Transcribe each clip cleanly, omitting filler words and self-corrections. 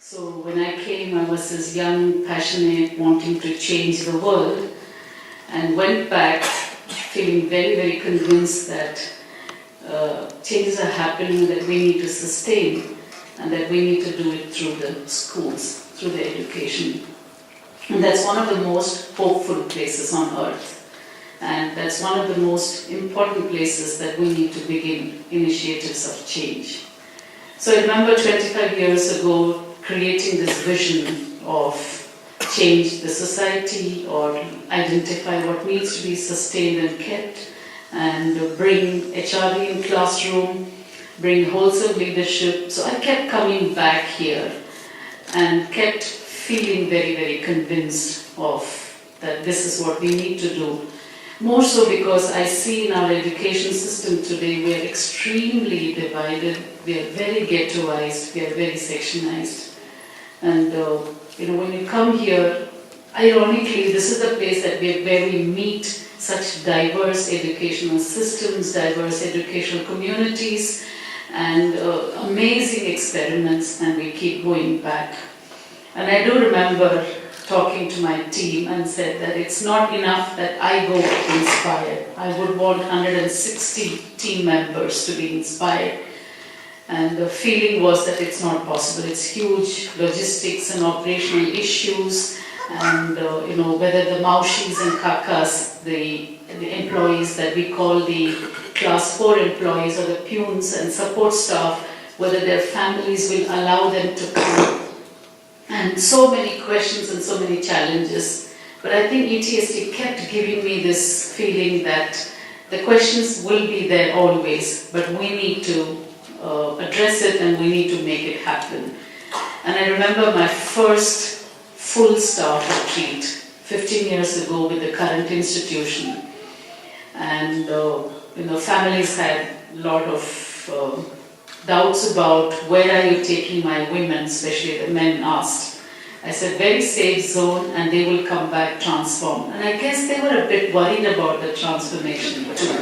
So when I came, I was this young, passionate, wanting to change the world, and went back feeling very, very convinced that changes are happening that we need to sustain, and that we need to do it through the schools, through the education. And that's one of the most hopeful places on earth. And that's one of the most important places that we need to begin initiatives of change. So I remember 25 years ago creating this vision of change the society, or identify what needs to be sustained and kept, and bring HRD in classroom, bring wholesome leadership. So I kept coming back here and kept feeling very, very convinced of that this is what we need to do. More so because I see in our education system today we are extremely divided, we are very ghettoized, we are very sectionized. And when you come here, ironically, this is the place where we meet such diverse educational systems, diverse educational communities, and amazing experiments, and we keep going back. And I do remember talking to my team and said that it's not enough that I go inspired. I would want 160 team members to be inspired. And the feeling was that it's not possible. It's huge logistics and operational issues, and whether the maushis and kakas, the employees that we call the class 4 employees, or the peons and support staff, whether their families will allow them to come. And so many questions and so many challenges. But I think ETSD kept giving me this feeling that the questions will be there always, but we need to address it, and we need to make it happen. And I remember my first full staff retreat 15 years ago with the current institution. And families had a lot of doubts about where are you taking my women, especially the men asked. I said, very safe zone, and they will come back transformed. And I guess they were a bit worried about the transformation too.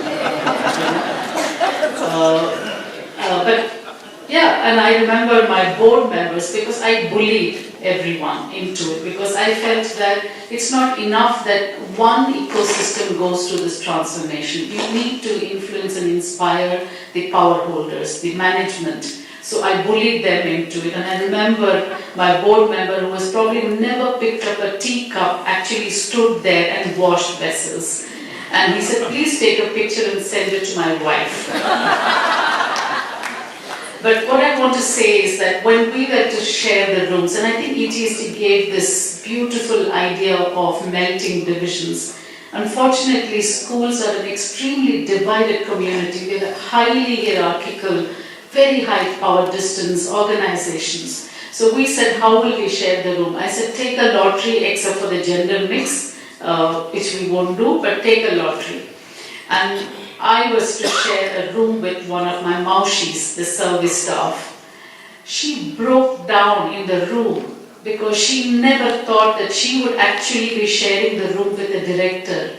And I remember my board members, because I bullied everyone into it, because I felt that it's not enough that one ecosystem goes through this transformation. You need to influence and inspire the power holders, the management. So I bullied them into it. And I remember my board member, who has probably never picked up a teacup, actually stood there and washed vessels. And he said, please take a picture and send it to my wife. But what I want to say is that when we were to share the rooms, and I think ETSD gave this beautiful idea of melting divisions. Unfortunately, schools are an extremely divided community with a highly hierarchical, very high power distance organizations. So we said, how will we share the room? I said, take a lottery, except for the gender mix, which we won't do, but take a lottery. And I was to share a room with one of my maushis, the service staff. She broke down in the room because she never thought that she would actually be sharing the room with the director.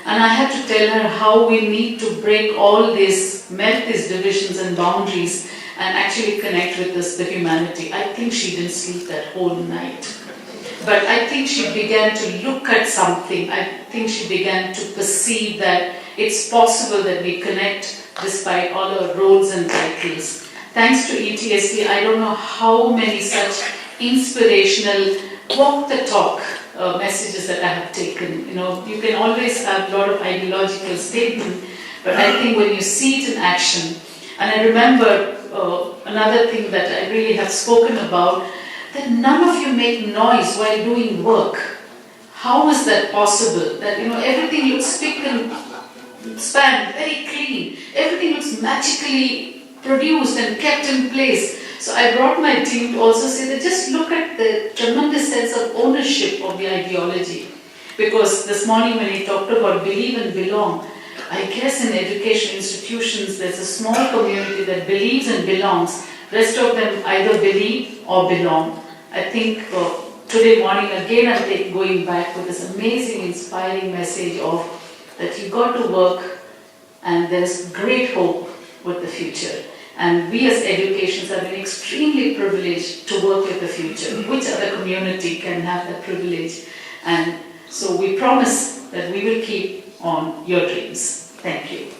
And I had to tell her how we need to break all this, melt these divisions and boundaries, and actually connect with the humanity. I think she didn't sleep that whole night. But I think she began to look at something. I think she began to perceive that it's possible that we connect despite all our roles and titles. Thanks to ETSD, I don't know how many such inspirational walk the talk messages that I have taken. You can always have a lot of ideological statements, but I think when you see it in action, and I remember another thing that I really have spoken about, that none of you make noise while doing work. How is that possible? That everything looks spick and span, very clean. Everything looks magically produced and kept in place. So I brought my team to also say that just look at the tremendous sense of ownership of the ideology. Because this morning when he talked about believe and belong, I guess in education institutions there's a small community that believes and belongs. Rest of them either believe or belong. I think today morning again I'm going back with this amazing, inspiring message of that you got to work, and there's great hope with the future. And we as educations have been extremely privileged to work with the future. Which other community can have that privilege? And so we promise that we will keep on your dreams. Thank you.